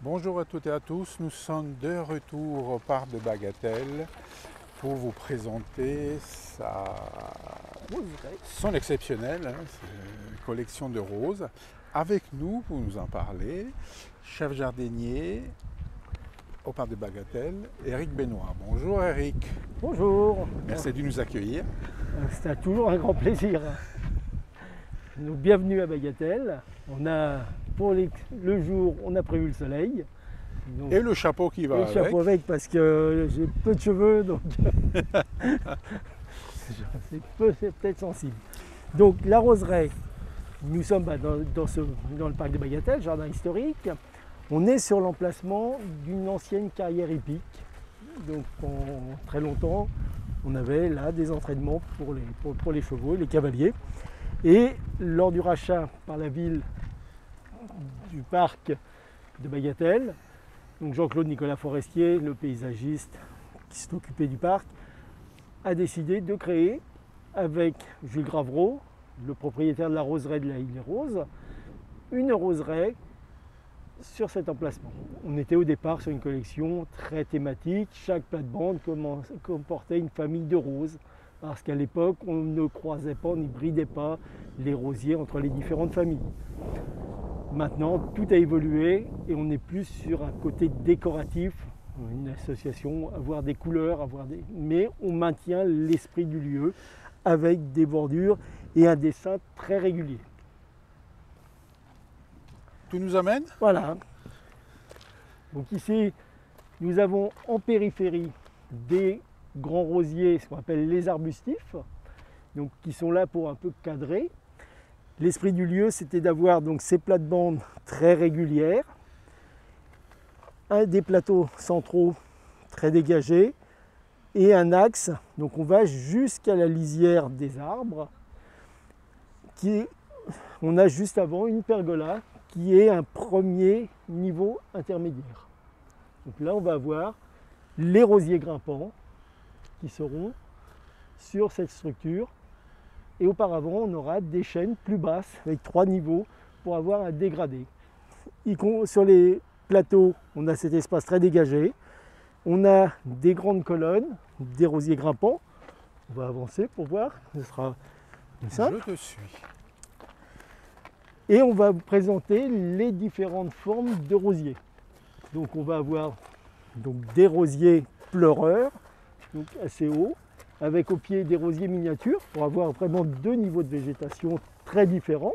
Bonjour à toutes et à tous, nous sommes de retour au parc de Bagatelle pour vous présenter son exceptionnelle collection de roses. Avec nous, pour nous en parler, chef jardinier au parc de Bagatelle, Eric Benoît. Bonjour Eric. Bonjour. Merci de nous accueillir. C'est toujours un grand plaisir. Donc, bienvenue à Bagatelle. On a, pour le jour, on a prévu le soleil. Donc, et le chapeau qui va avec. Le chapeau avec parce que j'ai peu de cheveux, donc c'est peut-être sensible. Donc la roseraie, nous sommes dans le parc de Bagatelle, jardin historique. On est sur l'emplacement d'une ancienne carrière hippique. Donc pendant très longtemps, on avait là des entraînements pour les chevaux, les cavaliers. Et lors du rachat par la ville du parc de Bagatelle, donc Jean-Claude Nicolas Forestier, le paysagiste qui s'est occupé du parc, a décidé de créer, avec Jules Gravreau, le propriétaire de la roseraie de la Île-des-Roses, une roseraie sur cet emplacement. On était au départ sur une collection très thématique. Chaque plate-bande comportait une famille de roses, parce qu'à l'époque, on ne croisait pas, on n'hybridait pas les rosiers entre les différentes familles. Maintenant, tout a évolué et on est plus sur un côté décoratif, une association, avoir des couleurs, mais on maintient l'esprit du lieu avec des bordures et un dessin très régulier. Tout nous amène? Voilà. Donc ici, nous avons en périphérie des grands rosiers, ce qu'on appelle les arbustifs, donc qui sont là pour un peu cadrer. L'esprit du lieu, c'était d'avoir donc ces plates-bandes très régulières, des plateaux centraux très dégagés et un axe. Donc on va jusqu'à la lisière des arbres. On a juste avant une pergola qui est un premier niveau intermédiaire. Donc là, on va avoir les rosiers grimpants qui seront sur cette structure. Et auparavant, on aura des chaînes plus basses avec 3 niveaux pour avoir un dégradé. Sur les plateaux, on a cet espace très dégagé. On a des grandes colonnes, des rosiers grimpants. On va avancer pour voir, ce sera simple. Je te suis. Et on va vous présenter les différentes formes de rosiers. Donc on va avoir des rosiers pleureurs, donc assez hauts, avec au pied des rosiers miniatures pour avoir vraiment 2 niveaux de végétation très différents.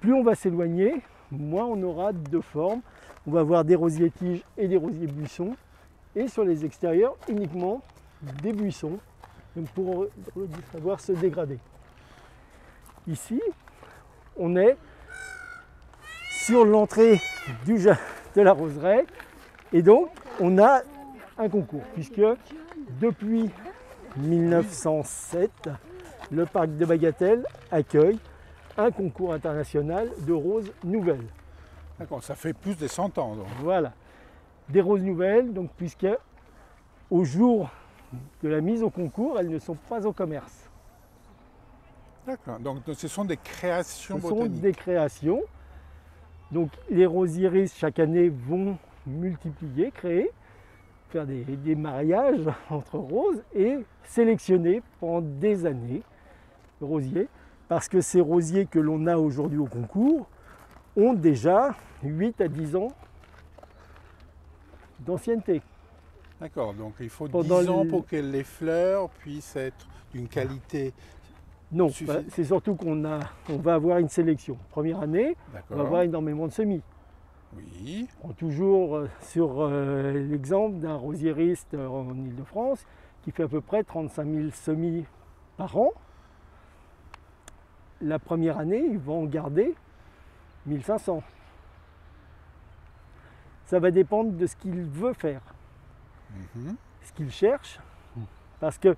Plus on va s'éloigner, moins on aura de formes. On va avoir des rosiers tiges et des rosiers buissons. Et sur les extérieurs, uniquement des buissons pour savoir se dégrader. Ici, on est sur l'entrée de la roseraie. Et donc, on a un concours, puisque depuis 1907, le parc de Bagatelle accueille un concours international de roses nouvelles. D'accord, ça fait plus de 100 ans donc. Voilà, des roses nouvelles, donc puisque au jour de la mise au concours, elles ne sont pas au commerce. D'accord, donc ce sont des créations Ce botaniques. sont des créations. Donc les rosieristes chaque année vont multiplier, créer, faire des mariages entre roses et sélectionner pendant des années le rosier, parce que ces rosiers que l'on a aujourd'hui au concours ont déjà 8 à 10 ans d'ancienneté. D'accord, donc il faut 10 ans pour que les fleurs puissent être d'une qualité. Non, c'est surtout qu'on va avoir une sélection. Première année, on va avoir énormément de semis. Oui. On prend toujours sur l'exemple d'un rosieriste en Ile-de-France qui fait à peu près 35 000 semis par an. La première année, il va en garder 1500. Ça va dépendre de ce qu'il veut faire, ce qu'il cherche, parce que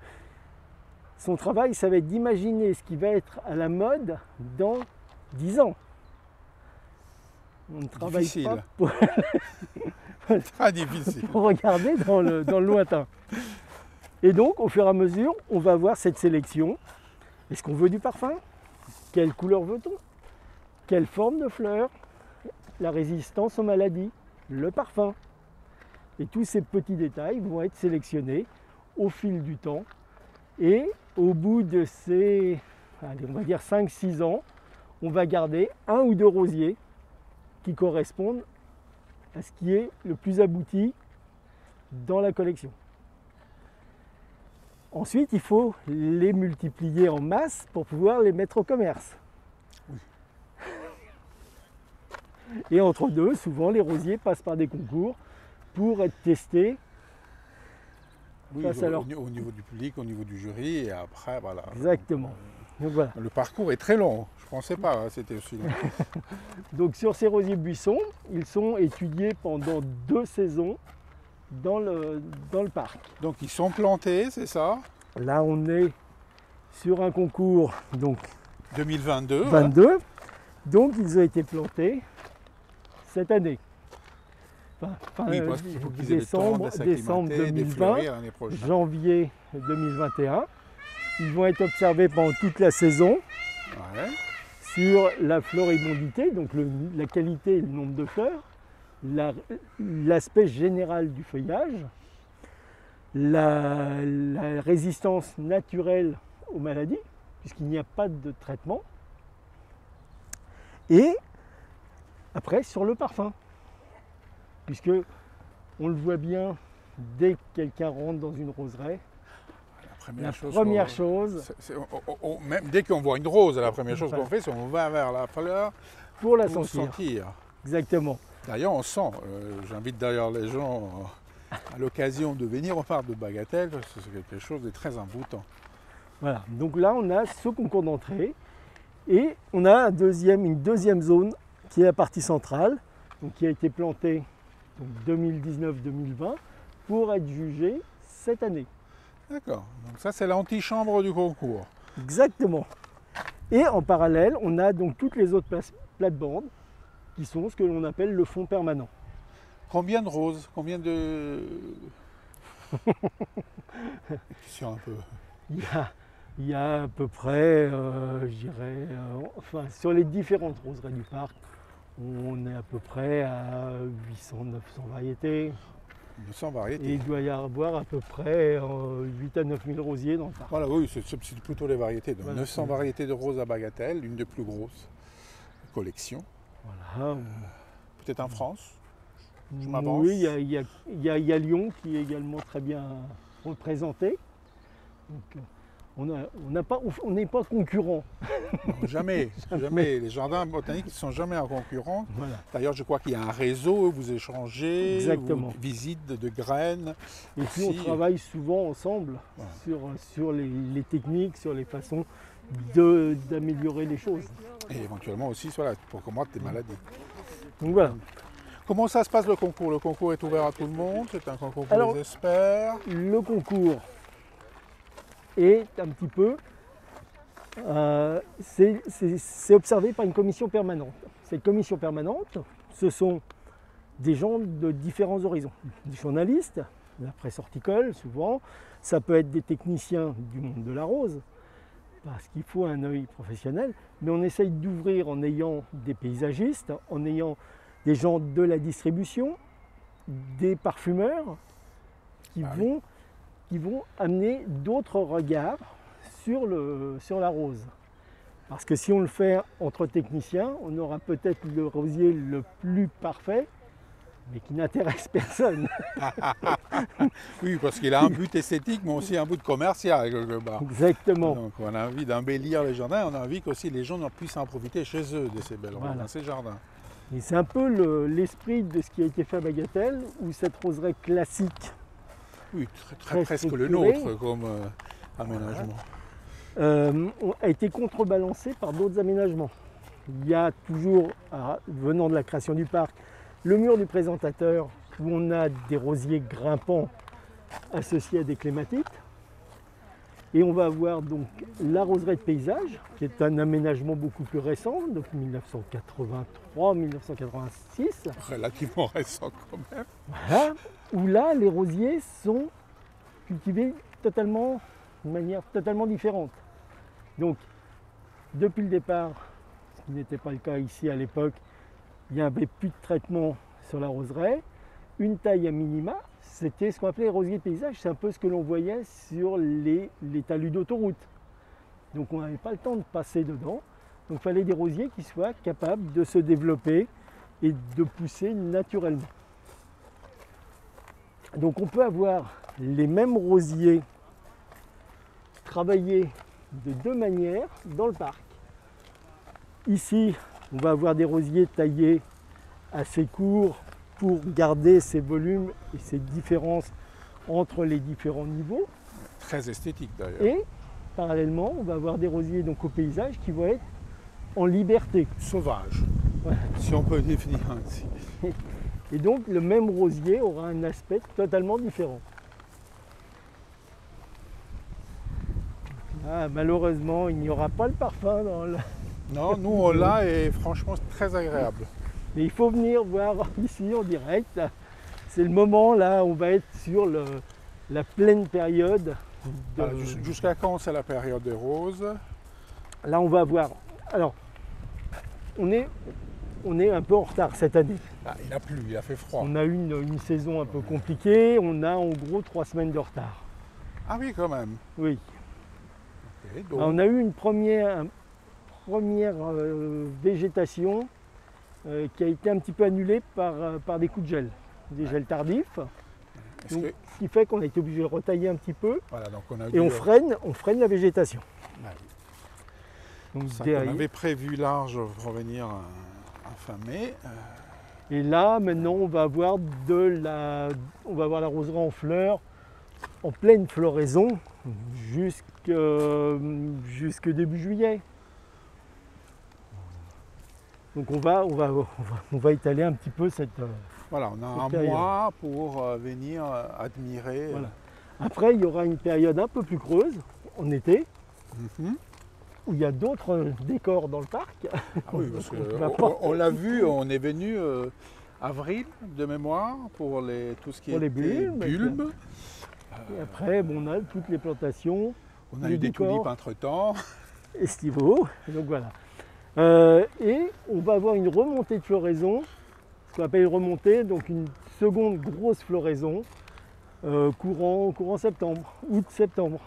son travail, ça va être d'imaginer ce qui va être à la mode dans 10 ans. On ne travaille pas pour... Très difficile. pour regarder dans le lointain. Et donc, au fur et à mesure, on va avoir cette sélection. Est-ce qu'on veut du parfum? Quelle couleur veut-on? Quelle forme de fleurs? la résistance aux maladies, le parfum. Et tous ces petits détails vont être sélectionnés au fil du temps. Et au bout de ces, allez, on va dire 5-6 ans, on va garder 1 ou 2 rosiers qui correspondent à ce qui est le plus abouti dans la collection. Ensuite, il faut les multiplier en masse pour pouvoir les mettre au commerce. Oui. Et entre deux, souvent les rosiers passent par des concours pour être testés. Oui, face à leur... au niveau du public, au niveau du jury, et après, voilà. Exactement. Donc, voilà. Le parcours est très long. Je ne pensais pas, c'était aussi long. Donc sur ces rosiers buissons, ils sont étudiés pendant 2 saisons dans le parc. Donc ils sont plantés, c'est ça? Là, on est sur un concours donc 2022. 22. Ouais. Donc ils ont été plantés cette année. Oui, parce qu'il faut qu'ils aient le temps de décembre s'acclimater, 2020, l'année prochaine. janvier 2021. Ils vont être observés pendant toute la saison Ouais. sur la floribondité, donc la qualité et le nombre de fleurs, l'aspect général du feuillage, la résistance naturelle aux maladies, puisqu'il n'y a pas de traitement, et après sur le parfum, puisque on le voit bien dès que quelqu'un rentre dans une roseraie, la première chose, même dès qu'on voit une rose, la première chose qu'on fait, c'est qu'on va vers la fleur pour la sentir. Exactement. D'ailleurs, on sent, j'invite d'ailleurs les gens à l'occasion de venir au parc de Bagatelle, parce que c'est quelque chose de très envoûtant. Voilà, donc là on a ce concours d'entrée et on a une deuxième zone qui est la partie centrale, donc qui a été plantée en 2019-2020 pour être jugée cette année. D'accord, donc ça c'est l'antichambre du concours. Exactement. Et en parallèle, on a donc toutes les autres plates-bandes qui sont ce que l'on appelle le fond permanent. Combien de roses? Combien de... Question un peu... Il y a à peu près, je dirais, enfin sur les différentes roseries du parc, on est à peu près à 800-900 variétés. 900 variétés. Et il doit y avoir à peu près 8 à 9 000 rosiers dans le parc. Voilà, oui, c'est plutôt les variétés. Donc Voilà. 900 variétés de roses à Bagatelle, l'une des plus grosses collections. Voilà. Peut-être en France? Je m'avance. Oui, il y a Lyon qui est également très bien représenté. Donc, on n'est pas concurrents. Non, jamais, jamais. Les jardins botaniques ne sont jamais en concurrence. Voilà. D'ailleurs, je crois qu'il y a un réseau où vous échangez, Exactement. vous visites de graines. Et puis on travaille souvent ensemble sur les techniques, sur les façons d'améliorer les choses. Et éventuellement aussi voilà, pour combattre des maladies. Donc voilà. Comment ça se passe le concours? Le concours est ouvert à tout le monde? C'est un concours pour les experts? Le concours est un petit peu... c'est observé par une commission permanente. Cette commission permanente, ce sont des gens de différents horizons. Des journalistes, la presse horticole souvent, ça peut être des techniciens du monde de la rose, parce qu'il faut un œil professionnel, mais on essaye d'ouvrir en ayant des paysagistes, en ayant des gens de la distribution, des parfumeurs qui vont amener d'autres regards sur la rose. Parce que si on le fait entre techniciens, on aura peut-être le rosier le plus parfait, mais qui n'intéresse personne. Oui, parce qu'il a un but esthétique, mais aussi un but commercial quelque part. Exactement. Donc on a envie d'embellir les jardins, on a envie qu'aussi les gens puissent en profiter chez eux de ces belles roses, dans ces jardins. Et c'est un peu l'esprit de ce qui a été fait à Bagatelle, où cette roseraie classique, oui, très presque le nôtre comme aménagement, a été contrebalancé par d'autres aménagements. Il y a toujours, venant de la création du parc, le mur du présentateur où on a des rosiers grimpants associés à des clématites. Et on va avoir donc la roseraie de paysage, qui est un aménagement beaucoup plus récent, donc 1983-1986. Relativement récent quand même. Voilà, où là, les rosiers sont cultivés totalement, de manière totalement différente. Donc, depuis le départ, ce qui n'était pas le cas ici à l'époque, il n'y avait plus de traitement sur la roseraie, une taille à minima, c'était ce qu'on appelait les rosiers de paysage, c'est un peu ce que l'on voyait sur les talus d'autoroute. Donc on n'avait pas le temps de passer dedans, donc il fallait des rosiers qui soient capables de se développer et de pousser naturellement. Donc on peut avoir les mêmes rosiers travaillés de deux manières dans le parc. Ici, on va avoir des rosiers taillés assez courts pour garder ces volumes et ces différences entre les différents niveaux. Très esthétique d'ailleurs. Et parallèlement, on va avoir des rosiers donc, au paysage qui vont être en liberté. Sauvage, Ouais. si on peut le définir ainsi. Et donc le même rosier aura un aspect totalement différent. Ah, malheureusement, il n'y aura pas le parfum dans le... Non, nous on l'a et franchement c'est très agréable. Mais il faut venir voir ici en direct. C'est le moment là où on va être sur la pleine période. de- Voilà, jusqu'à quand c'est la période des roses? Là on va voir. Alors, on est un peu en retard cette année. Ah, il a plu, il a fait froid. On a eu une saison un peu compliquée. On a en gros 3 semaines de retard. Ah oui quand même. Oui. Ok, donc, On a eu une première végétation qui a été un petit peu annulée par des coups de gel, des gels tardifs. est-ce Donc, que- ce qui fait qu'on a été obligé de retailler un petit peu voilà, donc on a et dû- on freine la végétation. Ouais. Donc, Ça, derrière- on avait prévu large revenir en fin mai. Et là, maintenant, on va avoir la roseraie en fleurs, en pleine floraison, jusque début juillet. Donc on va étaler un petit peu cette... Voilà, on a un période. mois pour venir admirer. Voilà. Après, il y aura une période un peu plus creuse, en été, Mhm. où il y a d'autres décors dans le parc. Ah oui, parce que On va pas- on l'a vu, on est venu avril de mémoire pour tout ce qui Pour les était bulbes. bulbes. Et après, bon, on a toutes les plantations On a les eu des décors. tulipes entre-temps. estivaux. Donc voilà. Et on va avoir une remontée de floraison, ce qu'on appelle une remontée, donc une seconde grosse floraison, courant septembre, août-septembre.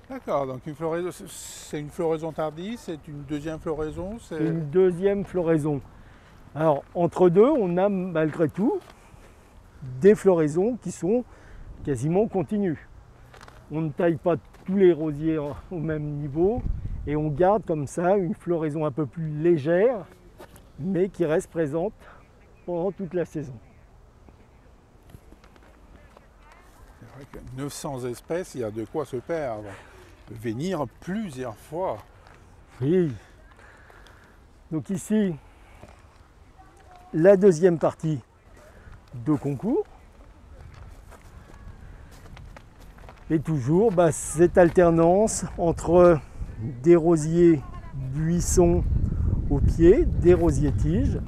D'accord, donc c'est une floraison tardive, c'est une deuxième floraison, C'est c'est une deuxième floraison. Alors, entre deux, on a malgré tout des floraisons qui sont quasiment continues. On ne taille pas tous les rosiers au même niveau et on garde comme ça une floraison un peu plus légère, mais qui reste présente pendant toute la saison. vrai que 900 espèces, il y a de quoi se perdre. Venir plusieurs fois. Oui. Donc ici, la deuxième partie de concours. Et toujours cette alternance entre des rosiers buissons au pied, des rosiers tiges,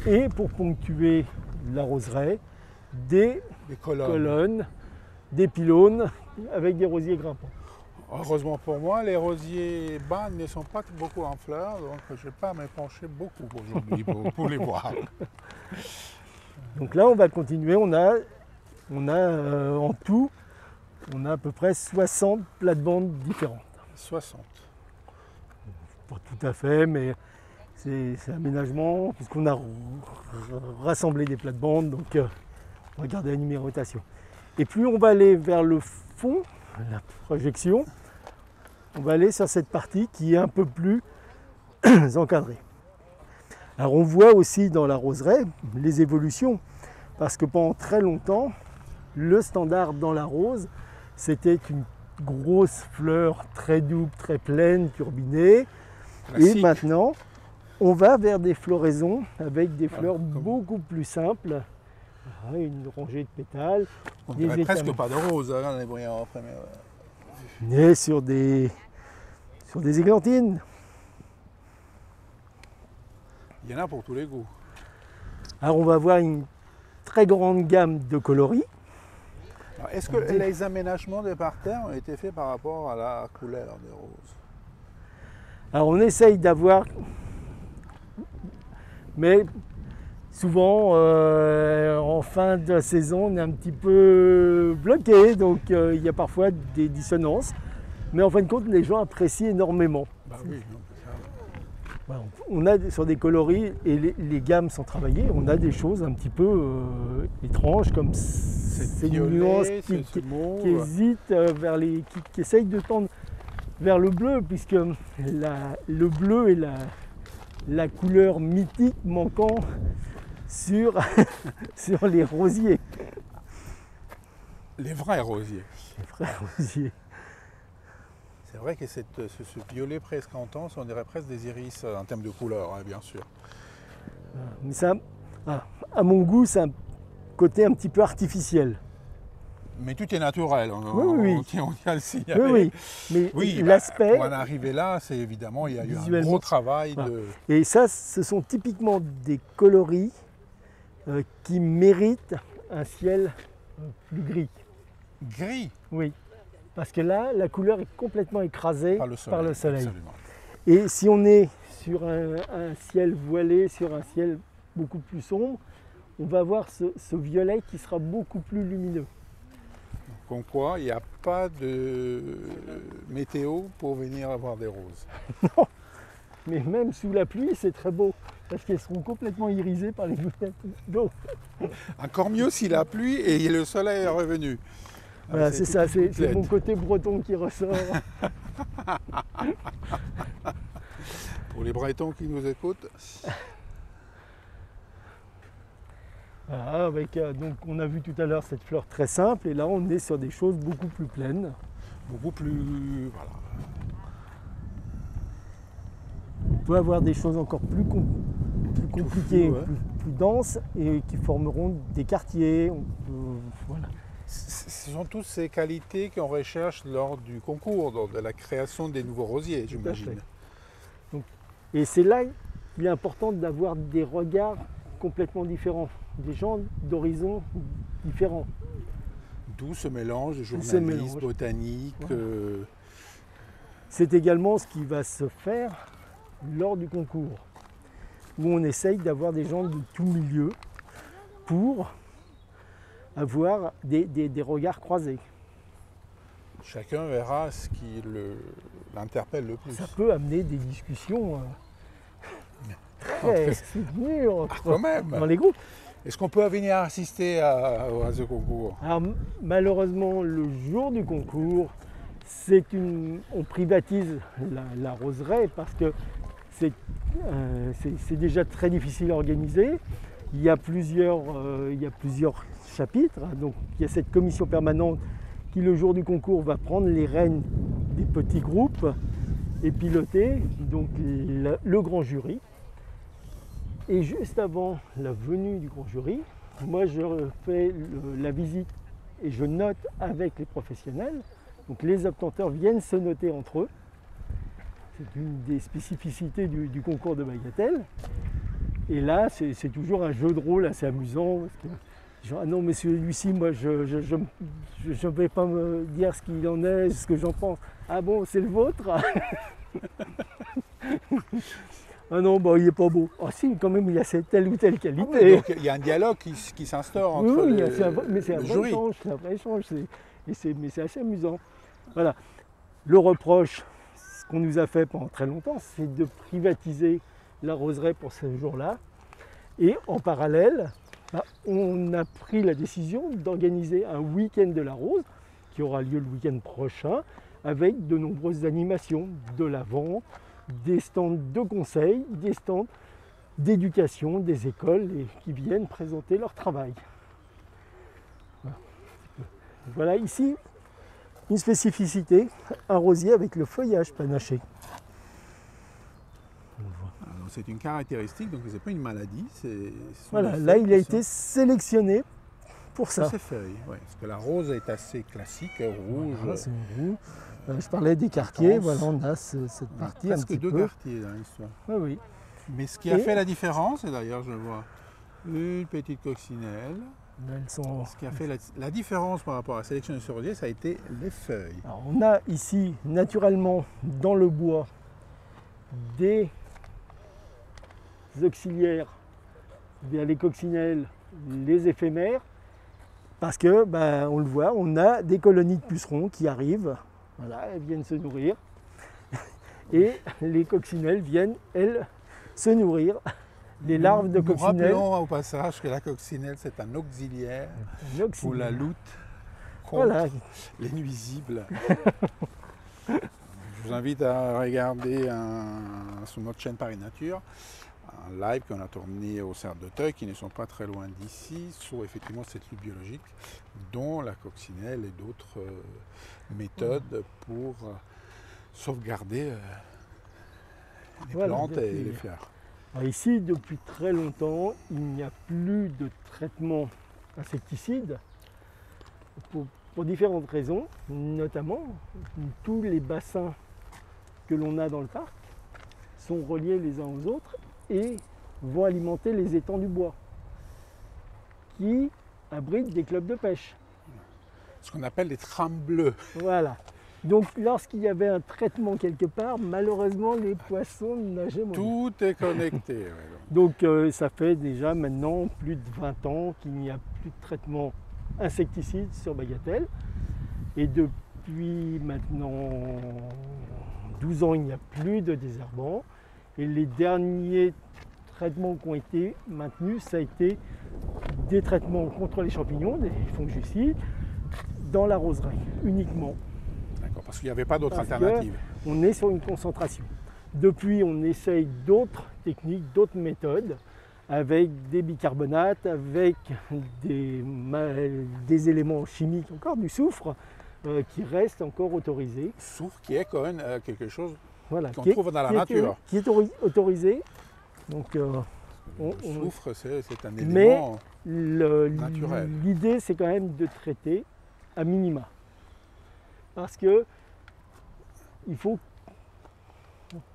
et pour ponctuer la roseraie, des Les colonnes. colonnes, des pylônes avec des rosiers grimpants. Heureusement pour moi, les rosiers bas ne sont pas beaucoup en fleurs, donc je ne vais pas me pencher beaucoup aujourd'hui pour les voir. Donc là, on va continuer. On a en tout, on a à peu près 60 plates-bandes différentes. 60. Pas tout à fait, mais c'est aménagement, puisqu'on a rassemblé des plates-bandes, donc on va garder la numérotation. Et plus on va aller vers le fond, la projection, on va aller sur cette partie qui est un peu plus encadrée. Alors on voit aussi dans la roseraie les évolutions, parce que pendant très longtemps, le standard dans la rose, c'était une grosse fleur très double, très pleine, turbinée. Et Classique. maintenant, on va vers des floraisons avec des fleurs comme- beaucoup plus simples. Voilà, une rangée de pétales, On des dirait presque étamines. pas de rose, hein, les voyants après. nés sur des églantines. Il y en a pour tous les goûts. Alors on va avoir une très grande gamme de coloris. Alors, est-ce que les aménagements des parterres ont été faits par rapport à la couleur des roses? Alors on essaye d'avoir, mais souvent, en fin de saison, on est un petit peu bloqué, donc il y a parfois des dissonances. Mais en fin de compte, les gens apprécient énormément. Bah oui, non, ça, Voilà, on a sur des coloris, et les gammes sont travaillées, on a des choses un petit peu étranges, comme ces nuances qui hésitent vers qui essayent de tendre vers le bleu, puisque le bleu est la couleur mythique manquant sur, sur les rosiers. les vrais rosiers. Les vrais rosiers. C'est vrai que ce violet presque intense, on dirait presque des iris en termes de couleur, hein, bien sûr. Mais ça, à mon goût, c'est un côté un petit peu artificiel. Mais tout est naturel, Oui. on tient à le signaler. Oui, mais Oui, l'aspect... pour en arriver là, c'est évidemment, il y a eu un Visuellement, gros travail voilà. de... Et ça, ce sont typiquement des coloris qui méritent un ciel plus gris. Gris Oui, parce que là, la couleur est complètement écrasée par le soleil. Absolument. Et si on est sur un ciel voilé, sur un ciel beaucoup plus sombre, on va avoir ce violet qui sera beaucoup plus lumineux. Comme quoi, il n'y a pas de météo pour venir avoir des roses. Non, mais même sous la pluie, c'est très beau, parce qu'elles seront complètement irisées par les gouttelettes d'eau. Encore mieux si la pluie et le soleil est revenu. Voilà, c'est ça, c'est mon côté breton qui ressort. Pour les Bretons qui nous écoutent. Voilà, avec, donc on a vu tout à l'heure cette fleur très simple, et là on est sur des choses beaucoup plus pleines. Beaucoup plus... Voilà. On peut avoir des choses encore plus compliquées, ouais. plus denses, et qui formeront des quartiers. Voilà. Ce sont toutes ces qualités qu'on recherche lors du concours, lors de la création des nouveaux rosiers, j'imagine. Et c'est là qu'il est important d'avoir des regards complètement différents, des gens d'horizons différents. D'où ce mélange de journalistes, botaniques. Voilà. C'est également ce qui va se faire lors du concours, où on essaye d'avoir des gens de tout milieu pour avoir des regards croisés. Chacun verra ce qui l'interpelle le plus. Ça peut amener des discussions très soutenues dans les groupes. Est-ce qu'on peut venir assister à ce concours? Alors, malheureusement, le jour du concours, on privatise la roseraie, parce que c'est déjà très difficile à organiser. Il y a plusieurs chapitres. Donc, il y a cette commission permanente qui, le jour du concours, va prendre les rênes des petits groupes et piloter donc, le grand jury. Et juste avant la venue du grand jury, moi je fais la visite et je note avec les professionnels. Donc les obtenteurs viennent se noter entre eux. C'est une des spécificités du concours de bagatelle. Et là, c'est toujours un jeu de rôle assez amusant. Parce que, genre, ah non, mais celui-ci, moi, je ne vais pas me dire ce qu'il en est, ce que j'en pense. Ah bon, c'est le vôtre? Ah non, bah, il n'est pas beau. Ah si, quand même, il a telle ou telle qualité. Ah oui, donc il y a un dialogue qui s'instaure entre mais c'est un vrai jury. échange, c'est un vrai échange. Mais c'est assez amusant. Voilà. Le reproche, ce qu'on nous a fait pendant très longtemps, c'est de privatiser la roseraie pour ce jour-là. Et en parallèle, on a pris la décision d'organiser un week-end de la rose, qui aura lieu le week-end prochain, avec de nombreuses animations, de la vente, des stands de conseils, des stands d'éducation, des écoles qui viennent présenter leur travail. Voilà ici une spécificité, un rosier avec le feuillage panaché. C'est une caractéristique, donc ce n'est pas une maladie. Voilà, là il a été sélectionné pour ça. Ces feuilles, ouais, parce que la rose est assez classique, rouge. Voilà, c'est rouge. Je parlais des quartiers, voilà, on a cette partie un petit peu. Presque 2 quartiers dans l'histoire. Oui. Mais ce qui a fait la différence, et d'ailleurs je vois une petite coccinelle, ce qui a fait la différence par rapport à la sélection de ce rosier, ça a été les feuilles. Alors, on a ici naturellement dans le bois des auxiliaires bien les coccinelles, les éphémères, parce que, on le voit, on a des colonies de pucerons qui arrivent, voilà, elles viennent se nourrir, et les coccinelles viennent, elles, se nourrir. Les larves de coccinelles. Nous rappelons au passage que la coccinelle, c'est un auxiliaire pour la lutte contre les nuisibles. Je vous invite à regarder sur notre chaîne Paris Nature un live qu'on a tourné au Cerf d'Auteuil, qui ne sont pas très loin d'ici, sur effectivement cette lutte biologique, dont la coccinelle et d'autres méthodes pour sauvegarder les plantes et les fleurs. Alors ici, depuis très longtemps, il n'y a plus de traitement insecticide pour différentes raisons, notamment tous les bassins que l'on a dans le parc sont reliés les uns aux autres et vont alimenter les étangs du bois qui abritent des clubs de pêche. Ce qu'on appelle les trames bleues. Voilà. Donc lorsqu'il y avait un traitement quelque part, malheureusement les poissons nageient moins. Tout est connecté. Ouais. Donc ça fait déjà maintenant plus de 20 ans qu'il n'y a plus de traitement insecticide sur Bagatelle. Et depuis maintenant 12 ans, il n'y a plus de désherbant. Et les derniers traitements qui ont été maintenus, ça a été des traitements contre les champignons, des fongicides, dans la roseraie uniquement. D'accord, parce qu'il n'y avait pas d'autre alternative. On est sur une concentration. Depuis, on essaye d'autres techniques, d'autres méthodes, avec des bicarbonates, avec des éléments chimiques, encore du soufre, qui reste encore autorisé. Soufre qui est quand même quelque chose qu'on qui trouve dans la nature. Qui est autorisé. Donc, le soufre, c'est un élément naturel. L'idée, c'est quand même de traiter à minima. Parce que il faut.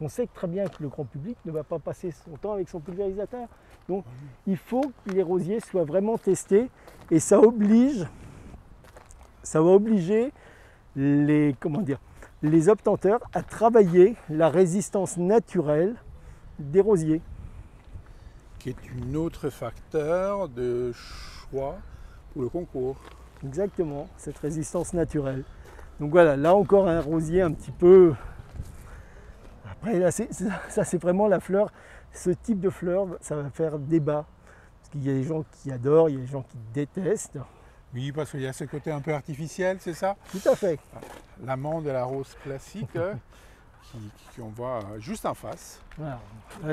On sait très bien que le grand public ne va pas passer son temps avec son pulvérisateur. Donc, il faut que les rosiers soient vraiment testés et ça va obliger les obtenteurs à travailler la résistance naturelle des rosiers. Qui est un autre facteur de choix pour le concours. Exactement, cette résistance naturelle. Donc voilà, là encore un rosier un petit peu... Après, là, ça c'est vraiment la fleur. Ce type de fleur, ça va faire débat. Parce qu'il y a des gens qui adorent, il y a des gens qui détestent. Oui, parce qu'il y a ce côté un peu artificiel, c'est ça? Tout à fait. L'amant de la rose classique qu'on voit juste en face. Voilà.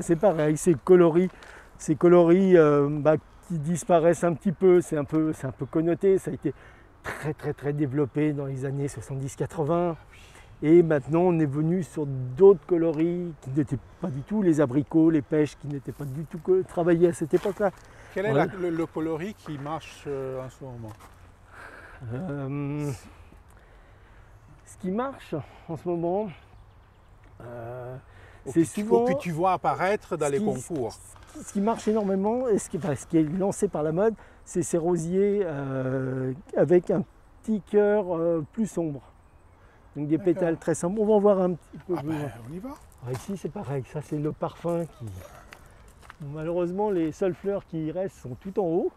C'est pareil, ces coloris qui disparaissent un petit peu, c'est un peu connoté. Ça a été très développé dans les années 70-80. Et maintenant, on est venu sur d'autres coloris qui n'étaient pas du tout, les abricots, les pêches qui n'étaient pas du tout travaillés à cette époque-là. Quel est le coloris qui marche en ce moment? Ce qui marche en ce moment, c'est souvent... que tu vois apparaître dans les concours. Ce qui marche énormément, et ce qui est lancé par la mode, c'est ces rosiers avec un petit cœur plus sombre. Donc des pétales très sombres. On va en voir un petit peu. On y va. Ici c'est pareil, ça c'est le parfum qui... Malheureusement les seules fleurs qui y restent sont tout en haut.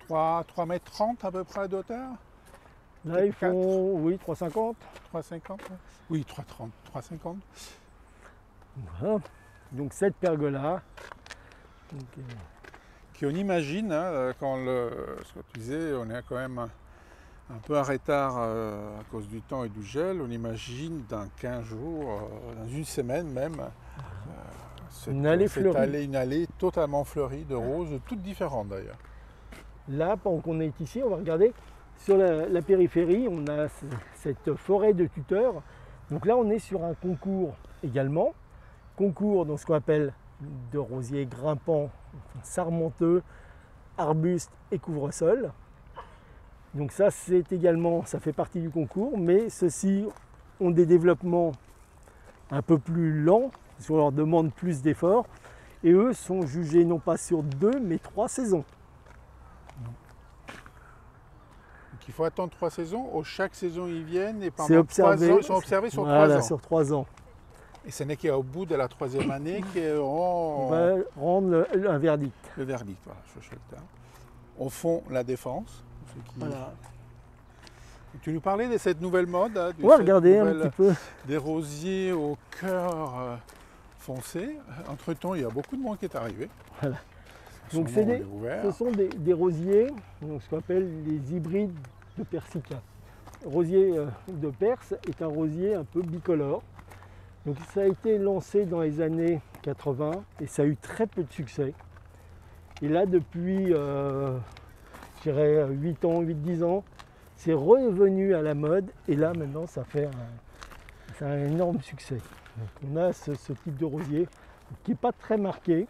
Voilà, 3,30 m à peu près d'auteur. Là ils font, oui, 3,50. 3,50 oui, 3,30, 3,50. Voilà. Donc cette pergola. On imagine, ce que tu disais, on est quand même un peu en retard à cause du temps et du gel. On imagine dans 15 jours, dans une semaine même, une allée totalement fleurie de roses, toutes différentes d'ailleurs. Là, pendant qu'on est ici, on va regarder sur la périphérie, on a cette forêt de tuteurs. Donc là, on est sur un concours également. Concours dans ce qu'on appelle de rosiers grimpants, sarmenteux, arbustes et couvre-sol. Donc ça, ça fait partie du concours, mais ceux-ci ont des développements un peu plus lents, on leur demande plus d'efforts, et eux sont jugés non pas sur 2, mais 3 saisons. Donc il faut attendre 3 saisons, chaque saison ils viennent, et pendant ils sont observés sur 3 ans. Sur 3 ans. Et ce n'est qu'au bout de la 3e année On qu'on va rendre un verdict. le verdict. Voilà, je cherchais le terme. Au fond, la défense. Voilà. Tu nous parlais de cette nouvelle mode, hein, On va regarder un petit peu. des rosiers au cœur foncé. Entre-temps, il y a beaucoup de monde qui est arrivé. Voilà. En Donc ce c'est moment, des- on est ouvert. ce sont des rosiers, donc ce qu'on appelle les hybrides de Persica. Rosier de Perse est un rosier un peu bicolore. Donc ça a été lancé dans les années 80 et ça a eu très peu de succès. Et là depuis, je dirais 8 ans, 8-10 ans, c'est revenu à la mode et là maintenant ça fait un énorme succès. Donc on a ce type de rosier qui n'est pas très marqué.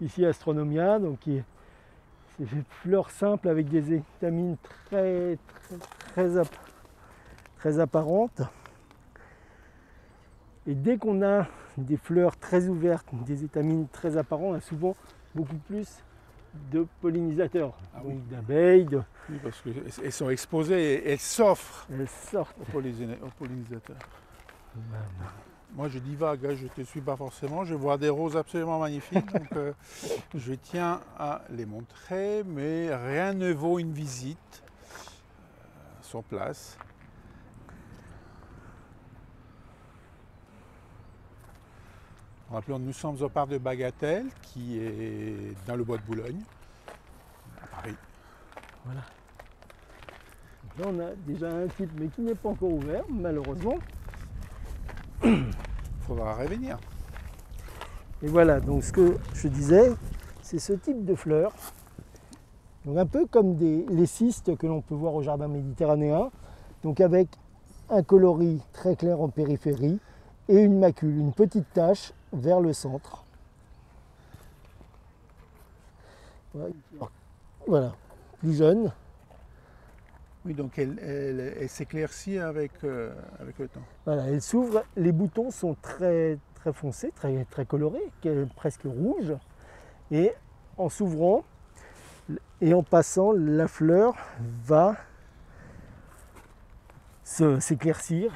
Ici Astronomia, donc c'est des fleurs simples avec des étamines très apparentes. Et dès qu'on a des fleurs très ouvertes, des étamines très apparentes, on a souvent beaucoup plus de pollinisateurs, donc d'abeilles, Oui, parce qu'elles sont exposées et elles s'offrent elles sortent. aux pollinisateurs. Moi, je divague, hein, je ne te suis pas forcément. Je vois des roses absolument magnifiques, donc je tiens à les montrer, mais rien ne vaut une visite sur place. Rappelons, nous sommes au parc de Bagatelle, qui est dans le bois de Boulogne, à Paris. Voilà. Là on a déjà un type mais qui n'est pas encore ouvert malheureusement. Il faudra revenir. Et voilà, donc ce que je disais, c'est ce type de fleurs. Donc un peu comme les cystes que l'on peut voir au jardin méditerranéen, donc avec un coloris très clair en périphérie et une macule, une petite tache vers le centre. Voilà, plus jeune. Oui, donc elle s'éclaircit avec le temps. Voilà, elle s'ouvre, les boutons sont très foncés, très colorés, presque rouges. Et en s'ouvrant et en passant, la fleur va s'éclaircir,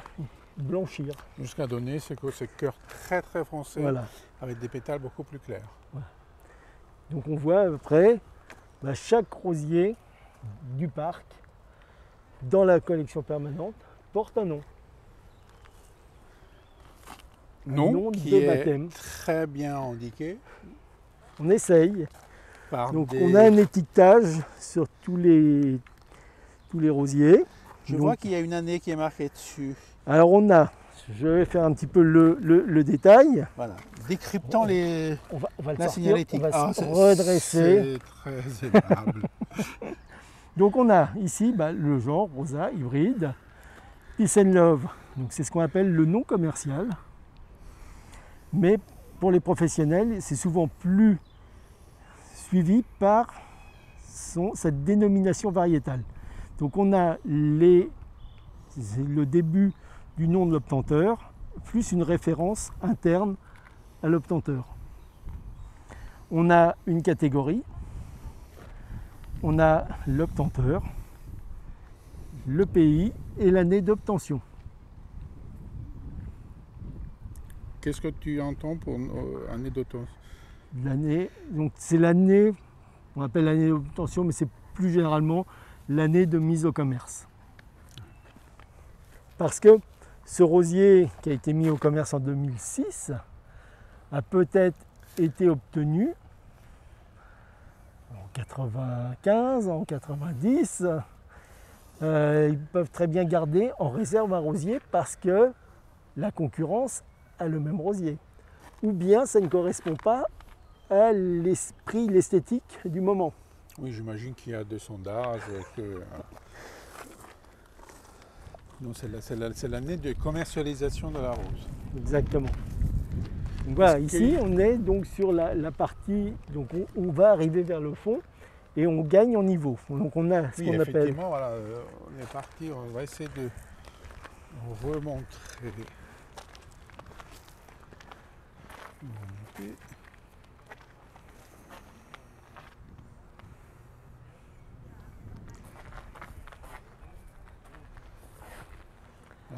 blanchir. Jusqu'à donner ce cœur très foncé, Voilà. avec des pétales beaucoup plus clairs. Donc on voit à peu près chaque rosier du parc dans la collection permanente porte un nom. Nom de qui est baptême. très bien indiqué. On essaye. Par Donc des... on a un étiquetage sur tous les rosiers. Je Donc, vois qu'il y a une année qui est marquée dessus. alors on a, je vais faire un petit peu le détail. Voilà. Décryptant les... On va le la sortir, signalétique. on va se c'est- redresser. C'est très aimable. Donc on a ici le genre rosa hybride, Peace and Love. Donc c'est ce qu'on appelle le nom commercial. Mais pour les professionnels, c'est souvent plus suivi par cette dénomination variétale. Donc on a le début du nom de l'obtenteur, plus une référence interne à l'obtenteur. On a une catégorie, on a l'obtenteur, le pays et l'année d'obtention. Qu'est-ce que tu entends pour année d'obtention? L'année, donc c'est l'année, on appelle l'année d'obtention, mais c'est plus généralement l'année de mise au commerce. Parce que ce rosier qui a été mis au commerce en 2006 a peut-être été obtenu en 95, en 90. Ils peuvent très bien garder en réserve un rosier parce que la concurrence a le même rosier. Ou bien ça ne correspond pas à l'esprit, l'esthétique du moment. Oui, j'imagine qu'il y a des sondages. Non, c'est l'année de commercialisation de la rose. Exactement. Donc voilà, ici on est donc sur la partie, donc on va arriver vers le fond et on gagne en niveau. Donc on a ce Oui, qu'on appelle. effectivement, voilà, on est parti, on va essayer de remontrer.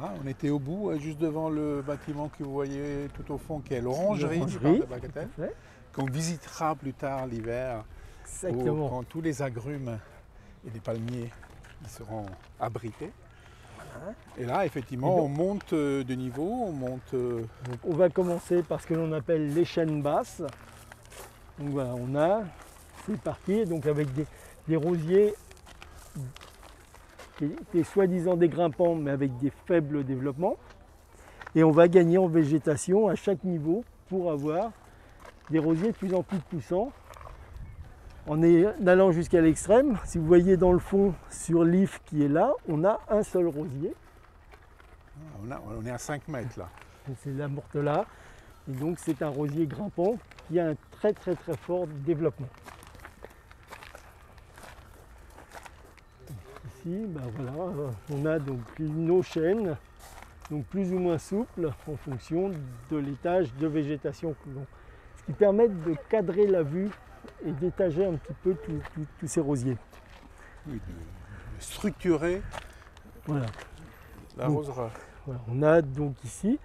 Ah, on était au bout, juste devant le bâtiment que vous voyez tout au fond, qui est l'orangerie du parc L'orangerie, de Bagatelle, tout à fait. qu'on visitera plus tard l'hiver, Exactement. quand tous les agrumes et les palmiers ils seront abrités. Et là, effectivement, on monte de niveau, on monte... Donc, on va commencer par ce que l'on appelle les chênes basses. Donc voilà, c'est parti, donc avec des rosiers qui étaient soi-disant des grimpants, mais avec des faibles développements. Et on va gagner en végétation à chaque niveau pour avoir des rosiers de plus en plus poussants. En allant jusqu'à l'extrême, si vous voyez dans le fond sur l'if qui est là, on a un seul rosier. On est à 5 mètres là. C'est la Mortela. Et donc c'est un rosier grimpant qui a un très très très fort développement. Ici, ben voilà, on a donc nos chênes, donc plus ou moins souples en fonction de l'étage de végétation que l'on. Ce qui permet de cadrer la vue et d'étager un petit peu tous ces rosiers. Oui, de structurer Voilà. la roseraie. Voilà. On a donc ici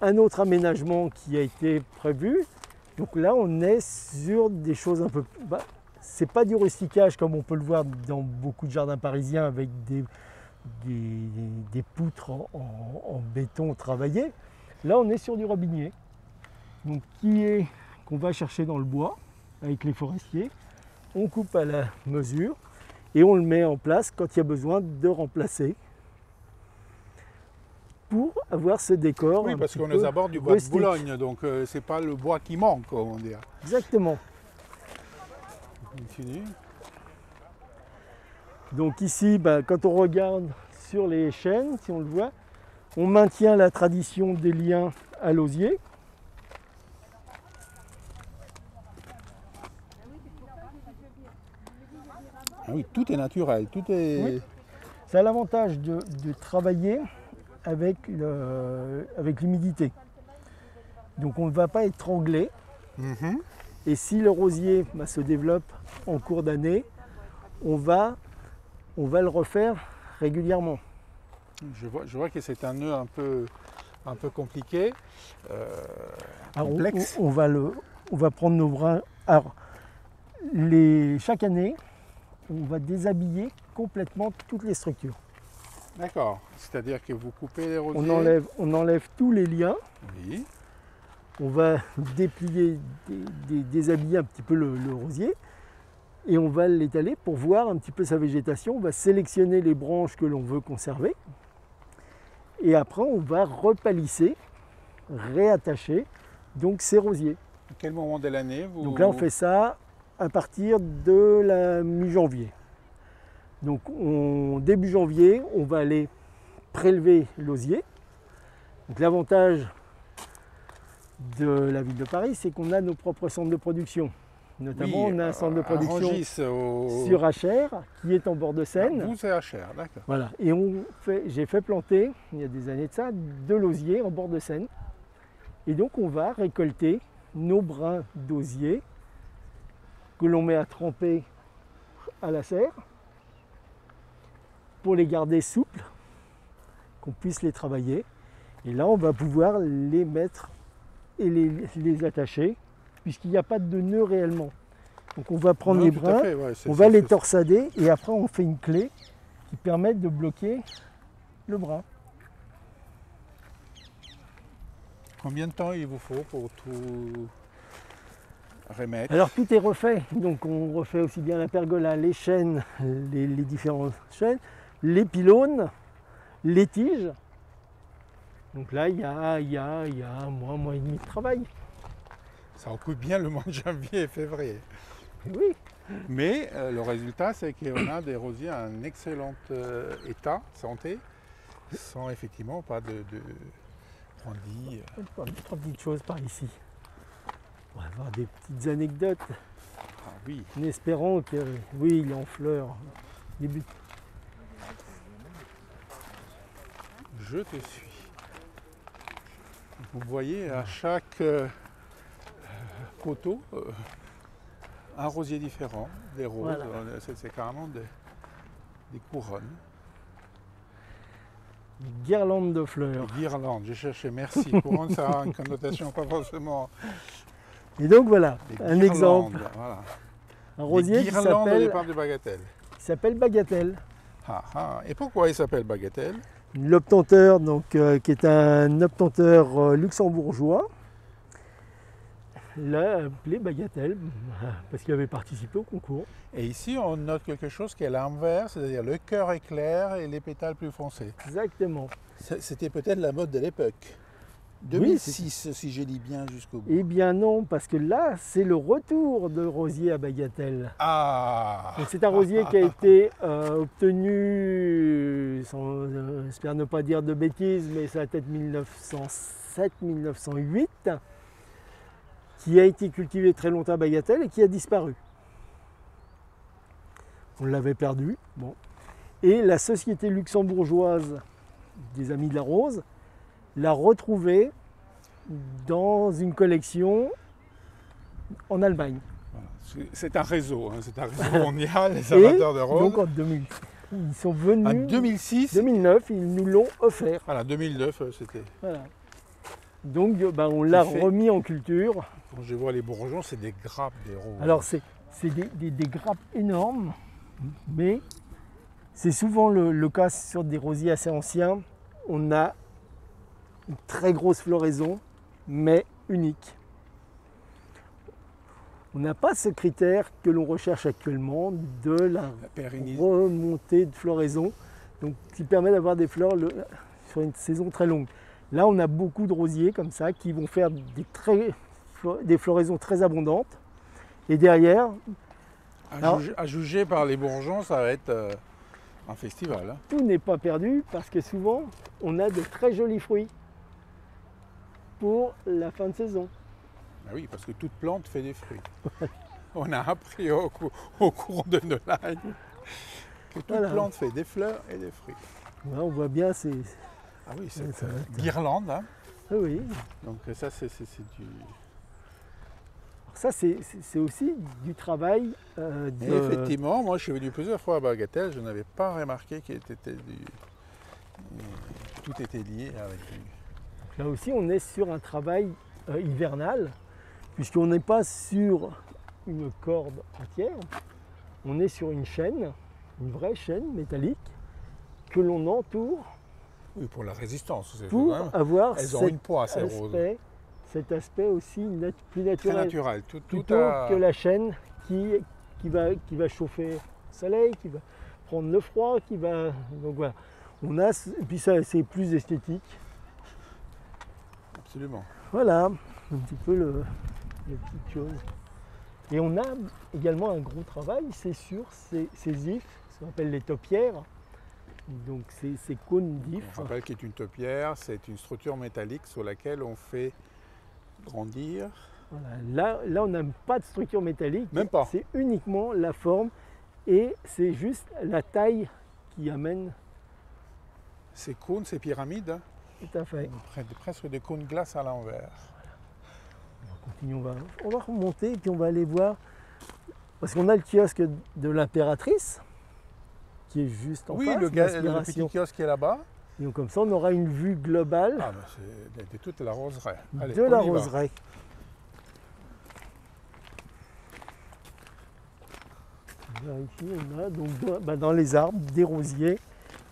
un autre aménagement qui a été prévu. Donc là, on est sur des choses un peu... c'est pas du rusticage comme on peut le voir dans beaucoup de jardins parisiens avec des poutres en béton travaillé. Là, on est sur du robinier, donc qu'on va chercher dans le bois avec les forestiers. On coupe à la mesure et on le met en place quand il y a besoin de remplacer pour avoir ce décor. Oui, parce qu'on est à bord du bois de Boulogne, donc c'est pas le bois qui manque, on dirait. Exactement. On continue. Donc ici, quand on regarde sur les chênes, si on le voit, on maintient la tradition des liens à l'osier. Ah oui, tout est naturel, tout est... Oui. Ça a l'avantage de travailler avec l'humidité. Donc on ne va pas étrangler. Et si le rosier se développe en cours d'année, on va le refaire régulièrement. Je vois que c'est un nœud un peu compliqué, complexe. On va prendre nos brins. Alors, chaque année, on va déshabiller complètement toutes les structures. D'accord, c'est-à-dire que vous coupez les rosiers. On enlève tous les liens. Oui. On va déplier, déshabiller un petit peu le rosier et on va l'étaler pour voir un petit peu sa végétation. On va sélectionner les branches que l'on veut conserver et après on va repalisser, réattacher donc ces rosiers. À quel moment de l'année vous... Donc là on fait ça à partir de la mi-janvier. Donc début janvier, on va aller prélever l'osier. Donc l'avantage de la ville de Paris, c'est qu'on a nos propres centres de production. Notamment, on a un centre de production sur Achères, qui est en bord de Seine. Vous, c'est Achères, d'accord. Voilà. Et j'ai fait planter, il y a des années de ça, de l'osier en bord de Seine. Et donc, on va récolter nos brins d'osier que l'on met à tremper à la serre pour les garder souples, qu'on puisse les travailler. Et là, on va pouvoir les mettre et les attacher, puisqu'il n'y a pas de nœud réellement. Donc on va prendre les brins, on va les torsader et après on fait une clé qui permet de bloquer le brin. Combien de temps il vous faut pour tout remettre? Alors tout est refait, donc on refait aussi bien la pergola, les chênes, les différents chênes, les pylônes, les tiges. Donc là, il y a un mois et demi de travail. Ça occupe bien le mois de janvier et février. Oui. Mais le résultat, c'est qu'on a des rosiers en excellent état, santé, sans effectivement pas de brindilles. Trois petites choses par ici. On va avoir des petites anecdotes. Ah oui. En espérant que, oui, il est en fleurs. Début. Je te suis. Vous voyez à chaque poteau un rosier différent, des roses. Voilà. C'est carrément des couronnes. guirlandes de fleurs. Guirlande, j'ai cherché, merci. Couronne, ça a une connotation pas forcément. Et donc voilà, Des un guirlandes, exemple. Voilà. Un rosier Des qui guirlandes au départ de bagatelle. s'appelle Bagatelle. Ah, ah. Et pourquoi il s'appelle bagatelle? L'obtenteur, donc, qui est un obtenteur luxembourgeois, l'a appelé Bagatelle parce qu'il avait participé au concours. Et ici, on note quelque chose qui est l'envers, c'est-à-dire le cœur est clair et les pétales plus foncés. Exactement. C'était peut-être la mode de l'époque. 2006, si je lis bien jusqu'au bout. Eh bien non, parce que là, c'est le retour de rosier à Bagatelle. Ah, Donc, c'est un rosier qui a été obtenu, j'espère ne pas dire de bêtises, mais ça a peut-être 1907-1908, qui a été cultivé très longtemps à Bagatelle et qui a disparu. On l'avait perdu. Bon. Et la société luxembourgeoise des Amis de la Rose l'a retrouvé dans une collection en Allemagne. voilà. C'est un réseau, c'est un réseau mondial, les amateurs de roses. Donc en 2000, ils sont venus. En 2006, 2009, ils nous l'ont offert. voilà, 2009, c'était. Voilà. Donc on l'a fait- remis en culture. Quand je vois les bourgeons, c'est des grappes, des roses. Alors c'est des grappes énormes, mais c'est souvent le cas sur des rosiers assez anciens. On a une très grosse floraison, mais unique. On n'a pas ce critère que l'on recherche actuellement de la la pérennité. remontée de floraison, donc qui permet d'avoir des fleurs sur une saison très longue. Là, on a beaucoup de rosiers comme ça qui vont faire des floraisons très abondantes. Et derrière, À juger par les bourgeons, ça va être un festival. Hein. tout n'est pas perdu parce que souvent, on a de très jolis fruits pour la fin de saison. Ben oui, parce que toute plante fait des fruits. On a appris au cours de nos lives que toute Voilà. plante fait des fleurs et des fruits. Là, on voit bien, c'est. Ah oui, c'est ça va être- guirlande. Hein. Ah oui. Donc ça, c'est du... Ça, c'est aussi du travail Et effectivement, moi je suis venu plusieurs fois à Bagatelle, je n'avais pas remarqué qu'il était tout était lié avec du... Là aussi, on est sur un travail hivernal, puisqu'on n'est pas sur une corde entière, on est sur une chaîne, une vraie chaîne métallique, que l'on entoure Oui, pour la résistance. C'est pour quand même- avoir Elles ont une poids, ces roses. cet aspect aussi plus Très naturel, naturel. Tout plutôt a... que la chaîne qui va chauffer au soleil, qui va prendre le froid, qui va... Donc voilà, on a, et puis ça c'est plus esthétique. Absolument. Voilà, un petit peu les petites choses. Et on a également un gros travail, c'est sur ces ifs, ce qu'on appelle les taupières. Donc ces cônes d'ifs. On rappelle qu'est une taupière, c'est une structure métallique sur laquelle on fait grandir. Voilà. Là, on n'a pas de structure métallique. Même pas. C'est uniquement la forme et c'est juste la taille qui amène. Ces cônes, ces pyramides, hein, Tout à fait. presque des cônes glace à l'envers. On continue, on va remonter et puis on va aller voir. Parce qu'on a le kiosque de l'impératrice qui est juste en Oui, face. le l'inspiration. petit kiosque qui est là-bas. Et donc comme ça, on aura une vue globale Ah, ben c'est de toute la roseraie. Allez, de la on y va. roseraie. Là, ici, on a donc dans les arbres des rosiers,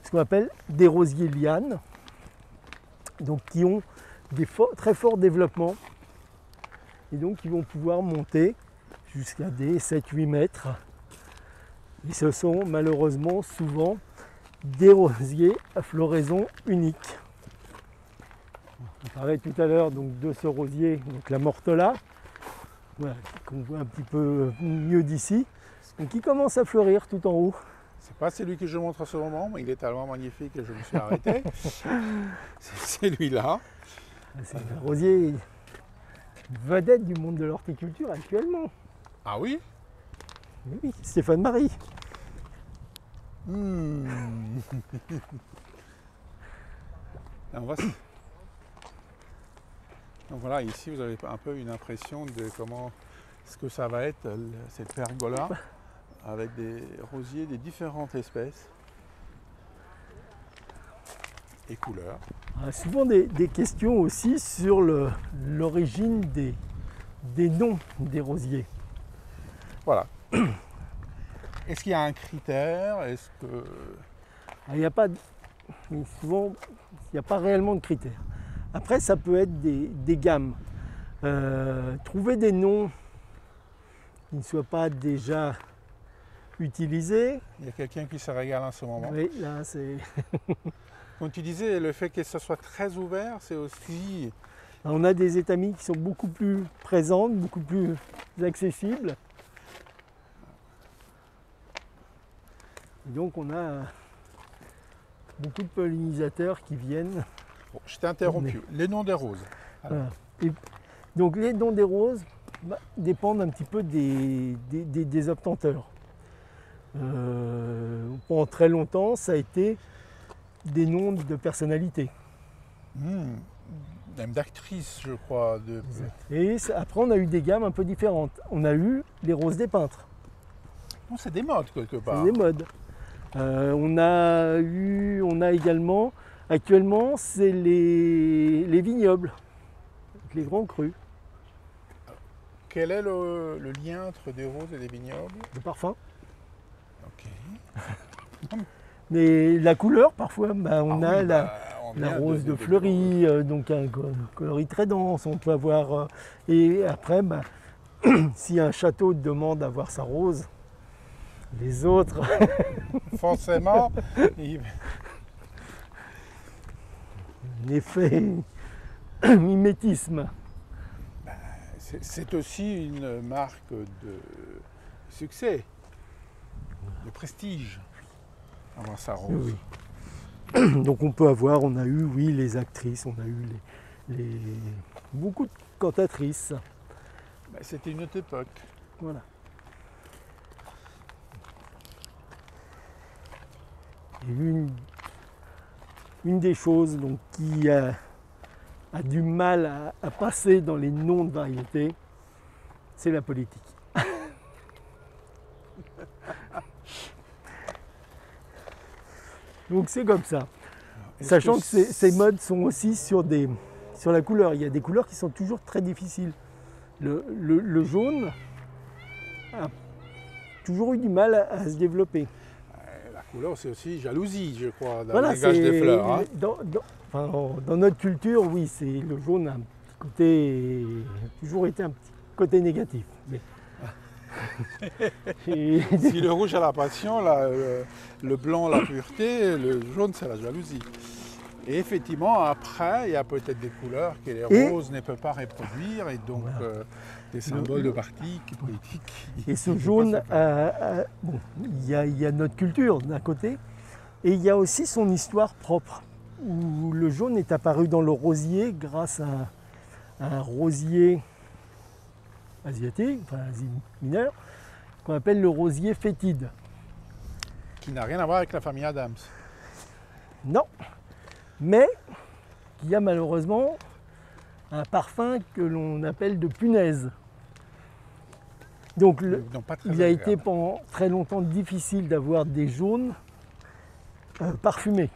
ce qu'on appelle des rosiers lianes, donc qui ont des très forts développements et donc qui vont pouvoir monter jusqu'à des 7-8 mètres. Et ce sont malheureusement souvent des rosiers à floraison unique. On parlait tout à l'heure donc de ce rosier, donc la Mortola, voilà, qu'on voit un petit peu mieux d'ici, donc qui commence à fleurir tout en haut. C'est pas celui que je montre à ce moment, mais il est tellement magnifique que je me suis arrêté. C'est celui-là. C'est un rosier vedette du monde de l'horticulture actuellement. Ah oui? Oui, Stéphane Marie. Donc voilà, ici vous avez un peu une impression de comment ce que ça va être cette pergola avec des rosiers des différentes espèces. et couleurs. Souvent des questions aussi sur l'origine des noms des rosiers. Voilà. Est-ce qu'il y a un critère? Est-ce que... Il n'y a pas, souvent, il n'y a pas réellement de critères. Après, ça peut être des gammes. Trouver des noms qui ne soient pas déjà utilisés. Il y a quelqu'un qui se régale en ce moment. Oui, là, c'est... Comme tu disais, le fait que ça soit très ouvert, c'est aussi... On a des étamines qui sont beaucoup plus présentes, beaucoup plus accessibles. Et donc on a beaucoup de pollinisateurs qui viennent. Bon, je t'ai interrompu. Les noms des roses. Voilà. Et donc les noms des roses dépendent un petit peu des obtenteurs. Pendant très longtemps, ça a été des noms de personnalités. Même d'actrices, je crois. Et après, on a eu des gammes un peu différentes. On a eu les roses des peintres. Bon, c'est des modes quelque part. C'est des modes. On a également, actuellement, c'est les vignobles, les grands crus. Quel est le lien entre des roses et des vignobles? Le parfum. Ok. Mais la couleur, parfois, on a la rose de Fleury, donc un coloris très dense. On peut avoir. Et après, si un château demande d'avoir sa rose, les autres. Forcément. Un effet mimétisme. C'est aussi une marque de succès, de prestige, avoir sa rose. Oui. Donc on a eu, oui, les actrices, on a eu beaucoup de cantatrices. C'était une autre époque. Voilà. Et une des choses donc, qui a du mal à passer dans les noms de variétés, c'est la politique. Donc c'est comme ça. Sachant que ces modes sont aussi sur la couleur. Il y a des couleurs qui sont toujours très difficiles. Le jaune a toujours eu du mal à se développer. La couleur, c'est aussi jalousie, je crois, dans Voilà, le langage des fleurs. Hein. Dans notre culture, oui, le jaune a un petit côté, toujours été un petit côté négatif. Mais... Si le rouge a la passion, le blanc la pureté, le jaune c'est la jalousie. Et effectivement, après, il y a peut-être des couleurs que les roses ne peuvent pas reproduire et donc voilà. Des symboles de partis politiques. Et ce jaune, il y a notre culture d'un côté et il y a aussi son histoire propre où le jaune est apparu dans le rosier grâce à un rosier asiatique, enfin Asie mineure, qu'on appelle le rosier fétide. Qui n'a rien à voir avec la famille Adams. Non, mais qui a malheureusement un parfum que l'on appelle de punaise. Donc il a été pendant très longtemps difficile d'avoir des jaunes parfumés.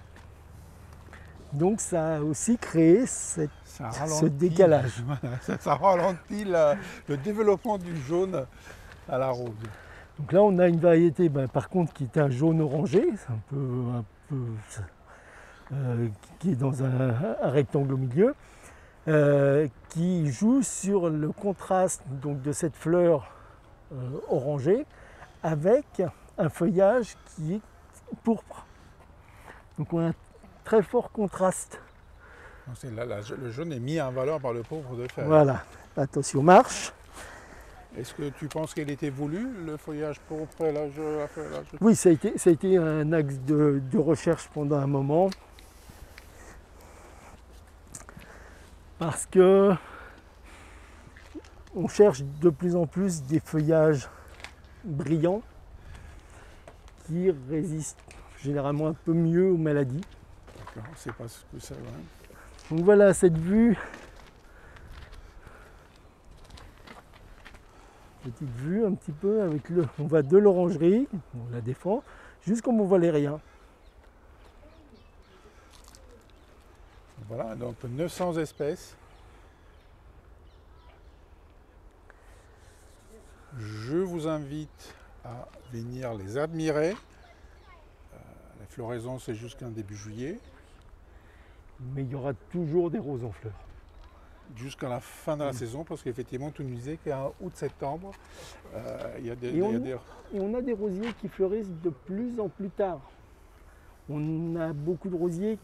Donc ça a aussi créé ce décalage. Ça ralentit le développement du jaune à la rose. Donc là on a une variété par contre qui est un jaune orangé, c'est qui est dans un rectangle au milieu, qui joue sur le contraste donc, de cette fleur orangée avec un feuillage qui est pourpre. Donc on a un très fort contraste. Le jaune est mis en valeur par le pauvre de fer. Voilà, attention marche. Est-ce que tu penses qu'elle était voulue, le feuillage pourpre? Oui, ça a été un axe de recherche pendant un moment. Parce que on cherche de plus en plus des feuillages brillants qui résistent généralement un peu mieux aux maladies. D'accord, on ne sait pas ce que c'est. Ouais. Donc voilà cette vue. Petite vue un petit peu avec on va de l'orangerie, on la défend, jusqu'au Mont Valérien. Voilà, donc 900 espèces. Je vous invite à venir les admirer. La floraison, c'est jusqu'en début juillet, Mais il y aura toujours des roses en fleurs. jusqu'à la fin de la saison, parce qu'effectivement, tu nous disais qu'en août-septembre, il y a des... Et on a des rosiers qui fleurissent de plus en plus tard. On a beaucoup de rosiers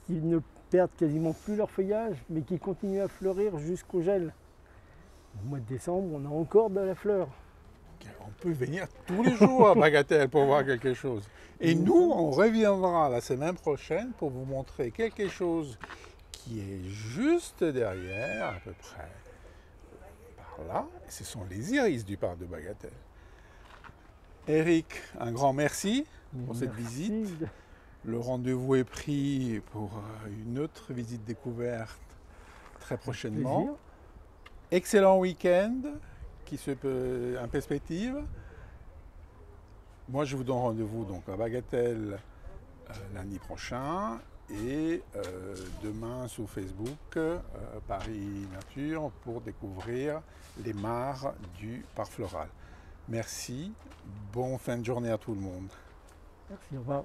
qui ne perdent quasiment plus leur feuillage, mais qui continuent à fleurir jusqu'au gel. Au mois de décembre, on a encore de la fleur. On peut venir tous les jours à Bagatelle pour voir quelque chose. Et nous, on reviendra la semaine prochaine pour vous montrer quelque chose qui est juste derrière, à peu près par là. Et ce sont les iris du parc de Bagatelle. Eric, un grand merci pour cette visite. Le rendez-vous est pris pour une autre visite découverte très prochainement. Plaisir. Excellent week-end qui se peut en perspective. Moi, je vous donne rendez-vous donc à Bagatelle lundi prochain et demain sur Facebook Paris Nature pour découvrir les mares du parc floral. Merci, bonne fin de journée à tout le monde. Merci, au revoir.